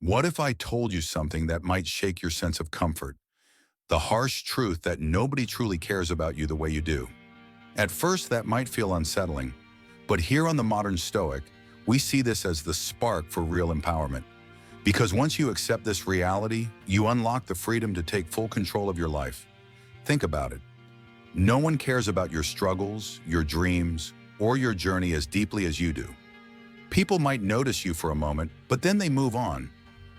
What if I told you something that might shake your sense of comfort? The harsh truth that nobody truly cares about you the way you do. At first, that might feel unsettling, but here on the Modern Stoic, we see this as the spark for real empowerment. Because once you accept this reality, you unlock the freedom to take full control of your life. Think about it. No one cares about your struggles, your dreams, or your journey as deeply as you do. People might notice you for a moment, but then they move on,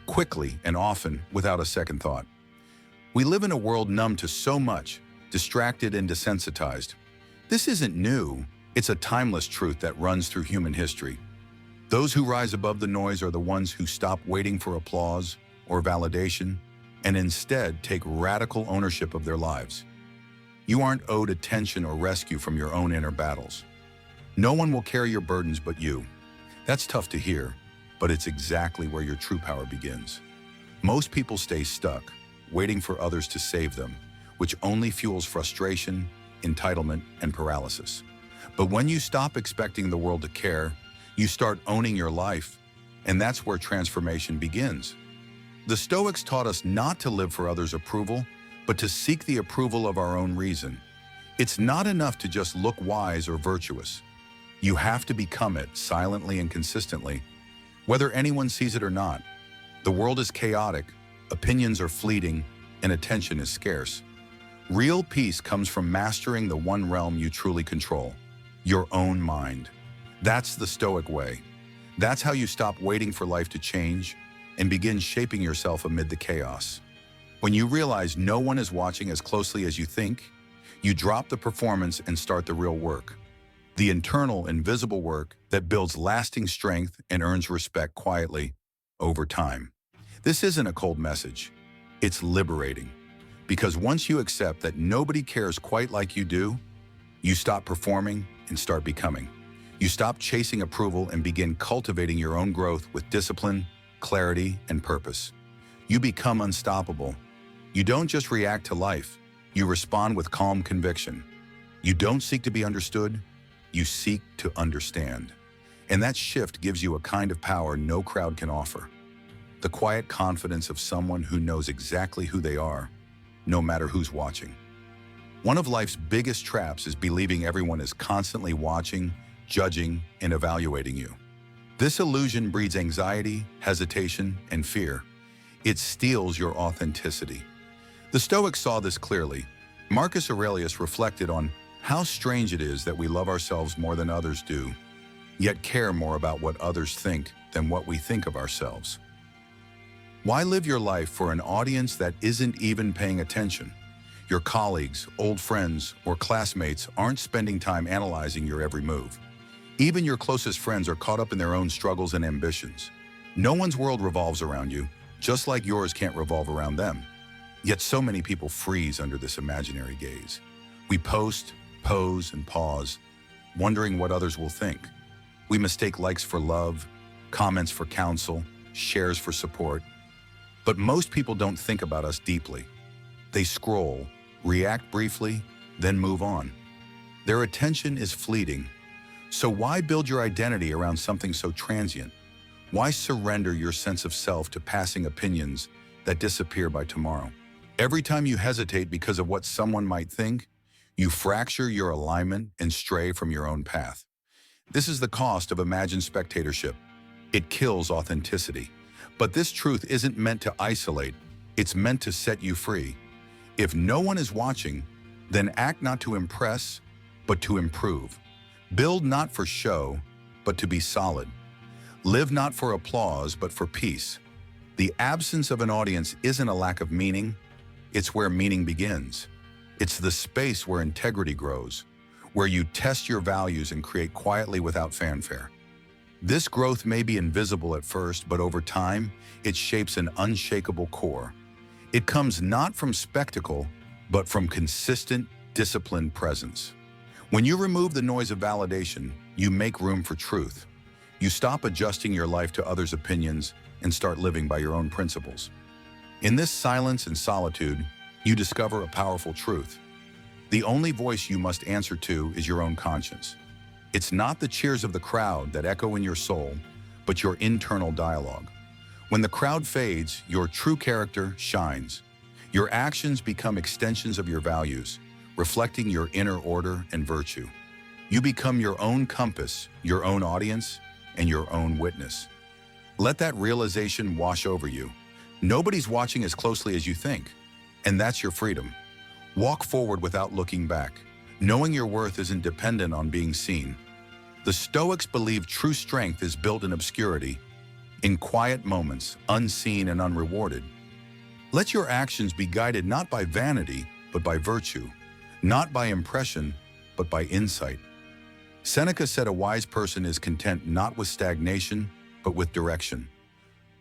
quickly and often without a second thought. We live in a world numb to so much, distracted and desensitized. This isn't new, it's a timeless truth that runs through human history. Those who rise above the noise are the ones who stop waiting for applause or validation and instead take radical ownership of their lives. You aren't owed attention or rescue from your own inner battles. No one will carry your burdens but you. That's tough to hear, but it's exactly where your true power begins. Most people stay stuck, waiting for others to save them, which only fuels frustration, entitlement, and paralysis. But when you stop expecting the world to care, you start owning your life, and that's where transformation begins. The Stoics taught us not to live for others' approval, but to seek the approval of our own reason. It's not enough to just look wise or virtuous. You have to become it silently and consistently, whether anyone sees it or not. The world is chaotic, opinions are fleeting, and attention is scarce. Real peace comes from mastering the one realm you truly control, your own mind. That's the Stoic way. That's how you stop waiting for life to change and begin shaping yourself amid the chaos. When you realize no one is watching as closely as you think, you drop the performance and start the real work. The internal, invisible work that builds lasting strength and earns respect quietly over time. This isn't a cold message. It's liberating. Because once you accept that nobody cares quite like you do, you stop performing and start becoming. You stop chasing approval and begin cultivating your own growth with discipline, clarity, and purpose. You become unstoppable. You don't just react to life, you respond with calm conviction. You don't seek to be understood, you seek to understand. And that shift gives you a kind of power no crowd can offer. The quiet confidence of someone who knows exactly who they are, no matter who's watching. One of life's biggest traps is believing everyone is constantly watching, judging, and evaluating you. This illusion breeds anxiety, hesitation, and fear. It steals your authenticity. The Stoics saw this clearly. Marcus Aurelius reflected on how strange it is that we love ourselves more than others do, yet care more about what others think than what we think of ourselves. Why live your life for an audience that isn't even paying attention? Your colleagues, old friends, or classmates aren't spending time analyzing your every move. Even your closest friends are caught up in their own struggles and ambitions. No one's world revolves around you, just like yours can't revolve around them. Yet so many people freeze under this imaginary gaze. We post, pose, and pause, wondering what others will think. We mistake likes for love, comments for counsel, shares for support. But most people don't think about us deeply. They scroll, react briefly, then move on. Their attention is fleeting. So why build your identity around something so transient? Why surrender your sense of self to passing opinions that disappear by tomorrow? Every time you hesitate because of what someone might think, you fracture your alignment and stray from your own path. This is the cost of imagined spectatorship. It kills authenticity. But this truth isn't meant to isolate, it's meant to set you free. If no one is watching, then act not to impress, but to improve. Build not for show, but to be solid. Live not for applause, but for peace. The absence of an audience isn't a lack of meaning, it's where meaning begins. It's the space where integrity grows, where you test your values and create quietly without fanfare. This growth may be invisible at first, but over time, it shapes an unshakable core. It comes not from spectacle, but from consistent, disciplined presence. When you remove the noise of validation, you make room for truth. You stop adjusting your life to others' opinions and start living by your own principles. In this silence and solitude, you discover a powerful truth. The only voice you must answer to is your own conscience. It's not the cheers of the crowd that echo in your soul, but your internal dialogue. When the crowd fades, your true character shines. Your actions become extensions of your values, reflecting your inner order and virtue. You become your own compass, your own audience, and your own witness. Let that realization wash over you. Nobody's watching as closely as you think, and that's your freedom. Walk forward without looking back, knowing your worth isn't dependent on being seen. The Stoics believe true strength is built in obscurity, in quiet moments, unseen and unrewarded. Let your actions be guided not by vanity, but by virtue, not by impression, but by insight. Seneca said a wise person is content not with stagnation, but with direction.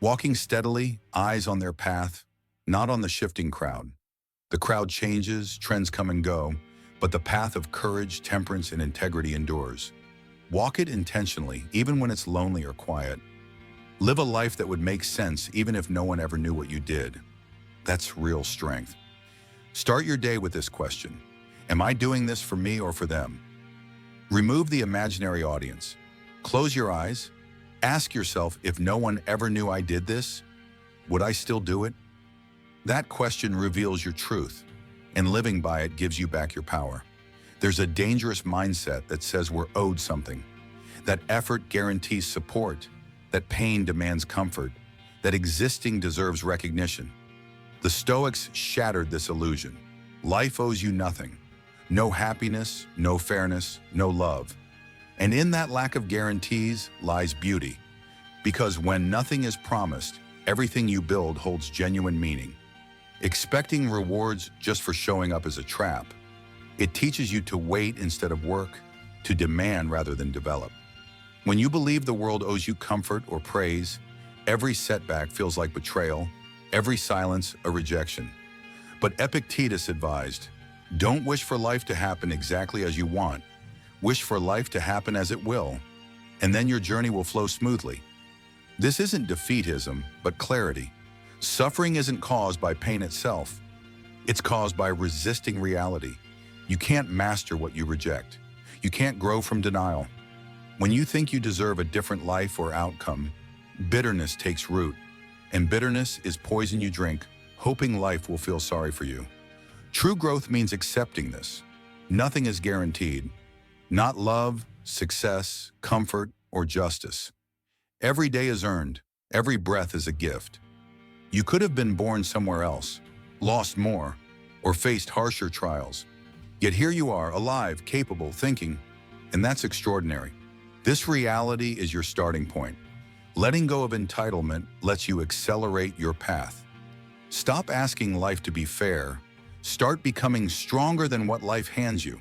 Walking steadily, eyes on their path, not on the shifting crowd. The crowd changes, trends come and go, but the path of courage, temperance, and integrity endures. Walk it intentionally, even when it's lonely or quiet. Live a life that would make sense even if no one ever knew what you did. That's real strength. Start your day with this question. Am I doing this for me or for them? Remove the imaginary audience. Close your eyes. Ask yourself, if no one ever knew I did this, would I still do it? That question reveals your truth, and living by it gives you back your power. There's a dangerous mindset that says we're owed something, that effort guarantees support, that pain demands comfort, that existing deserves recognition. The Stoics shattered this illusion. Life owes you nothing. No happiness, no fairness, no love. And in that lack of guarantees lies beauty. Because when nothing is promised, everything you build holds genuine meaning. Expecting rewards just for showing up is a trap. It teaches you to wait instead of work, to demand rather than develop. When you believe the world owes you comfort or praise, every setback feels like betrayal, every silence a rejection. But Epictetus advised, don't wish for life to happen exactly as you want. Wish for life to happen as it will, and then your journey will flow smoothly. This isn't defeatism, but clarity. Suffering isn't caused by pain itself. It's caused by resisting reality. You can't master what you reject. You can't grow from denial. When you think you deserve a different life or outcome, bitterness takes root, and bitterness is poison you drink, hoping life will feel sorry for you. True growth means accepting this. Nothing is guaranteed. Not love, success, comfort, or justice. Every day is earned. Every breath is a gift. You could have been born somewhere else, lost more, or faced harsher trials. Yet here you are, alive, capable, thinking, and that's extraordinary. This reality is your starting point. Letting go of entitlement lets you accelerate your path. Stop asking life to be fair. Start becoming stronger than what life hands you.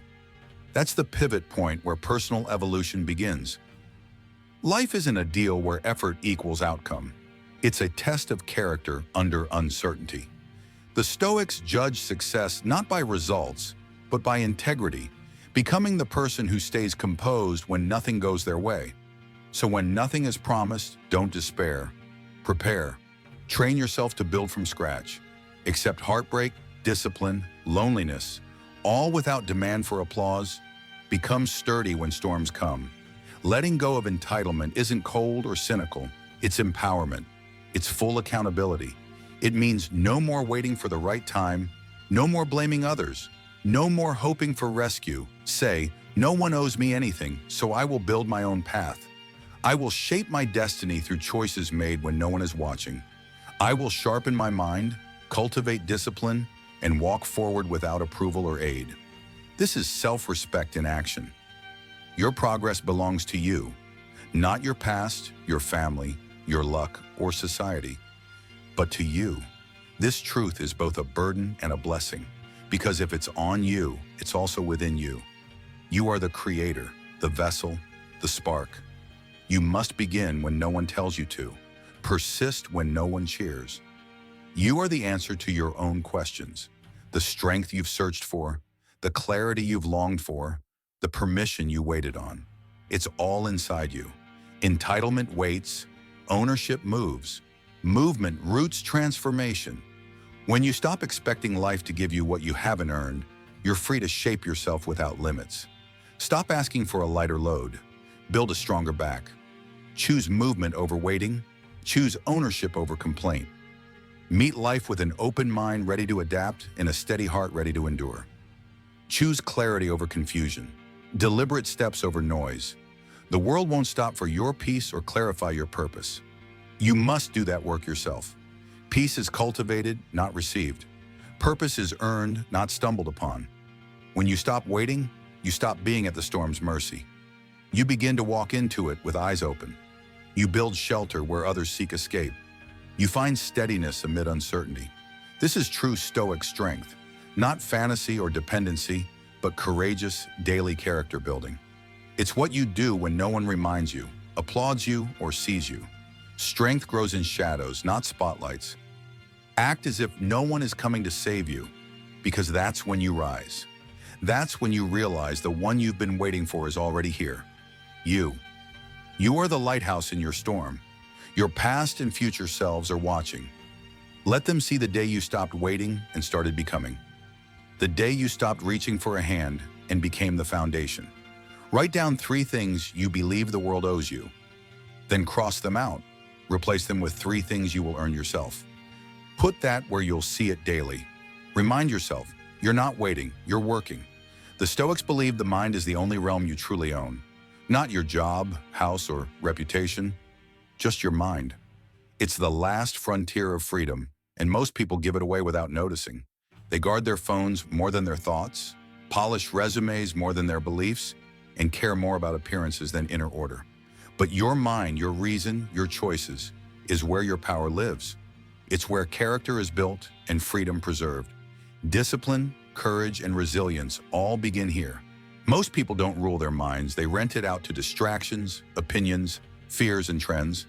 That's the pivot point where personal evolution begins. Life isn't a deal where effort equals outcome. It's a test of character under uncertainty. The Stoics judge success not by results, but by integrity, becoming the person who stays composed when nothing goes their way. So when nothing is promised, don't despair. Prepare. Train yourself to build from scratch. Accept heartbreak, discipline, loneliness, all without demand for applause. Become sturdy when storms come. Letting go of entitlement isn't cold or cynical. It's empowerment. It's full accountability. It means no more waiting for the right time, no more blaming others, no more hoping for rescue. Say, no one owes me anything, so I will build my own path. I will shape my destiny through choices made when no one is watching. I will sharpen my mind, cultivate discipline, and walk forward without approval or aid. This is self-respect in action. Your progress belongs to you, not your past, your family, your luck, or society, but to you. This truth is both a burden and a blessing, because if it's on you, it's also within you. You are the creator, the vessel, the spark. You must begin when no one tells you to. Persist when no one cheers. You are the answer to your own questions, the strength you've searched for, the clarity you've longed for, the permission you waited on. It's all inside you. Entitlement waits, ownership moves, movement roots transformation. When you stop expecting life to give you what you haven't earned, you're free to shape yourself without limits. Stop asking for a lighter load. Build a stronger back. Choose movement over waiting, Choose ownership over complaint. Meet life with an open mind ready to adapt and a steady heart ready to endure. Choose clarity over confusion. Deliberate steps over noise. The world won't stop for your peace or clarify your purpose. You must do that work yourself. Peace is cultivated, not received. Purpose is earned, not stumbled upon. When you stop waiting, you stop being at the storm's mercy. You begin to walk into it with eyes open. You build shelter where others seek escape. You find steadiness amid uncertainty. This is true Stoic strength, not fantasy or dependency, but courageous, daily character building. It's what you do when no one reminds you, applauds you, or sees you. Strength grows in shadows, not spotlights. Act as if no one is coming to save you, because that's when you rise. That's when you realize the one you've been waiting for is already here. You. You are the lighthouse in your storm. Your past and future selves are watching. Let them see the day you stopped waiting and started becoming. The day you stopped reaching for a hand and became the foundation. Write down 3 things you believe the world owes you. Then cross them out. Replace them with 3 things you will earn yourself. Put that where you'll see it daily. Remind yourself, you're not waiting, you're working. The Stoics believe the mind is the only realm you truly own. Not your job, house, or reputation. Just your mind. It's the last frontier of freedom, and most people give it away without noticing. They guard their phones more than their thoughts, polish resumes more than their beliefs, and care more about appearances than inner order. But your mind, your reason, your choices, is where your power lives. It's where character is built and freedom preserved. Discipline, courage, and resilience all begin here. Most people don't rule their minds. They rent it out to distractions, opinions, fears, and trends.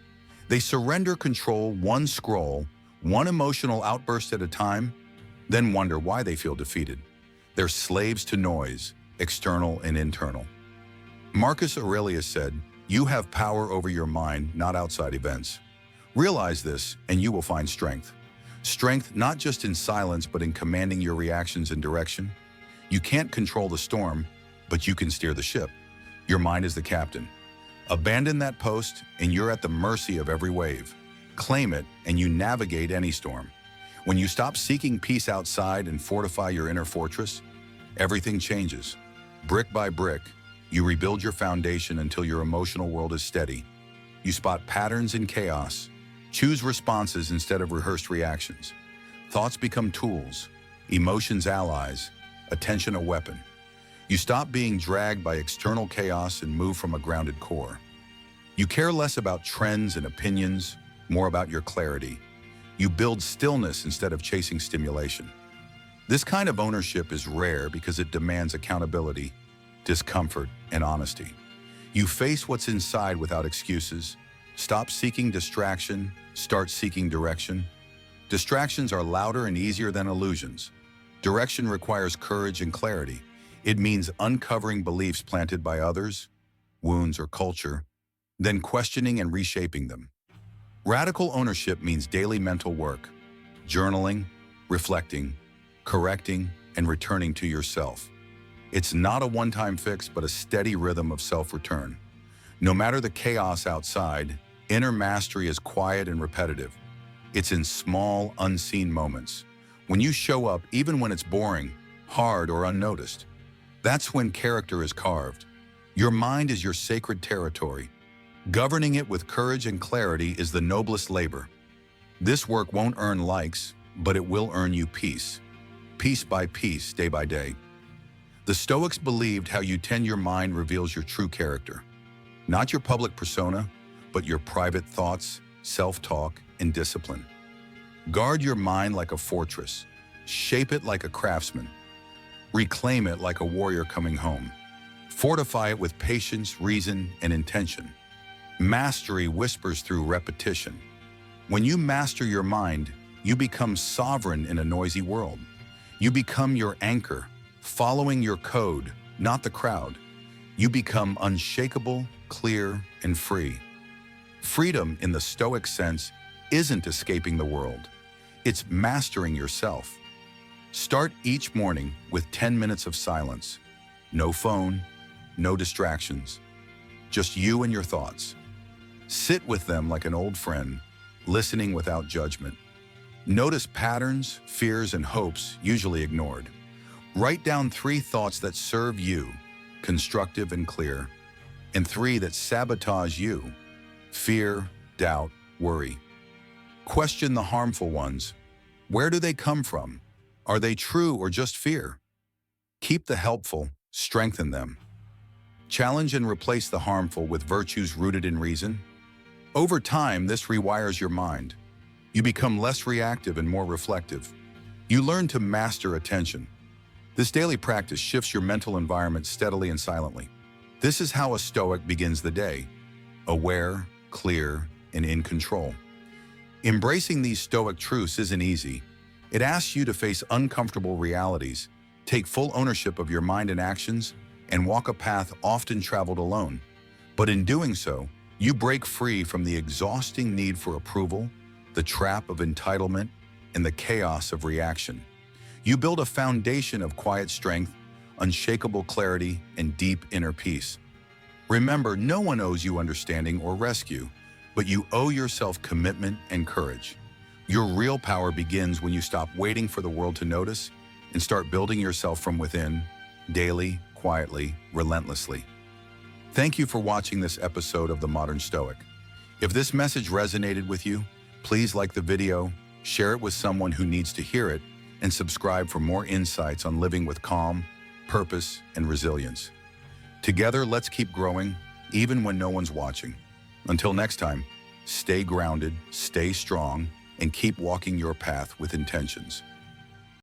They surrender control one scroll, one emotional outburst at a time, then wonder why they feel defeated. They're slaves to noise, external and internal. Marcus Aurelius said, "You have power over your mind, not outside events." Realize this, and you will find strength. Strength not just in silence, but in commanding your reactions and direction. You can't control the storm, but you can steer the ship. Your mind is the captain. Abandon that post, and you're at the mercy of every wave. Claim it, and you navigate any storm. When you stop seeking peace outside and fortify your inner fortress, everything changes. Brick by brick, you rebuild your foundation until your emotional world is steady. You spot patterns in chaos. Choose responses instead of rehearsed reactions. Thoughts become tools, emotions allies, attention a weapon. You stop being dragged by external chaos and move from a grounded core. You care less about trends and opinions, more about your clarity. You build stillness instead of chasing stimulation. This kind of ownership is rare because it demands accountability, discomfort, and honesty. You face what's inside without excuses. Stop seeking distraction, start seeking direction. Distractions are louder and easier than illusions. Direction requires courage and clarity. It means uncovering beliefs planted by others, wounds, or culture, then questioning and reshaping them. Radical ownership means daily mental work, journaling, reflecting, correcting, and returning to yourself. It's not a one-time fix, but a steady rhythm of self-return. No matter the chaos outside, inner mastery is quiet and repetitive. It's in small, unseen moments. When you show up, even when it's boring, hard, or unnoticed, that's when character is carved. Your mind is your sacred territory. Governing it with courage and clarity is the noblest labor. This work won't earn likes, but it will earn you peace. Piece by piece, day by day. The Stoics believed how you tend your mind reveals your true character. Not your public persona, but your private thoughts, self-talk, and discipline. Guard your mind like a fortress. Shape it like a craftsman. Reclaim it like a warrior coming home. Fortify it with patience, reason, and intention. Mastery whispers through repetition. When you master your mind, you become sovereign in a noisy world. You become your anchor, following your code, not the crowd. You become unshakable, clear, and free. Freedom in the Stoic sense isn't escaping the world. It's mastering yourself. Start each morning with 10 minutes of silence. No phone, no distractions. Just you and your thoughts. Sit with them like an old friend, listening without judgment. Notice patterns, fears, and hopes usually ignored. Write down 3 thoughts that serve you, constructive and clear, and 3 that sabotage you, fear, doubt, worry. Question the harmful ones. Where do they come from? Are they true or just fear? Keep the helpful, strengthen them. Challenge and replace the harmful with virtues rooted in reason. Over time, this rewires your mind. You become less reactive and more reflective. You learn to master attention. This daily practice shifts your mental environment steadily and silently. This is how a Stoic begins the day, aware, clear, and in control. Embracing these Stoic truths isn't easy. It asks you to face uncomfortable realities, take full ownership of your mind and actions, and walk a path often traveled alone. But in doing so, you break free from the exhausting need for approval, the trap of entitlement, and the chaos of reaction. You build a foundation of quiet strength, unshakable clarity, and deep inner peace. Remember, no one owes you understanding or rescue, but you owe yourself commitment and courage. Your real power begins when you stop waiting for the world to notice and start building yourself from within, daily, quietly, relentlessly. Thank you for watching this episode of the Modern Stoic. If this message resonated with you, please like the video, share it with someone who needs to hear it, and subscribe for more insights on living with calm, purpose, and resilience. Together, let's keep growing, even when no one's watching. Until next time, stay grounded, stay strong, and keep walking your path with intentions.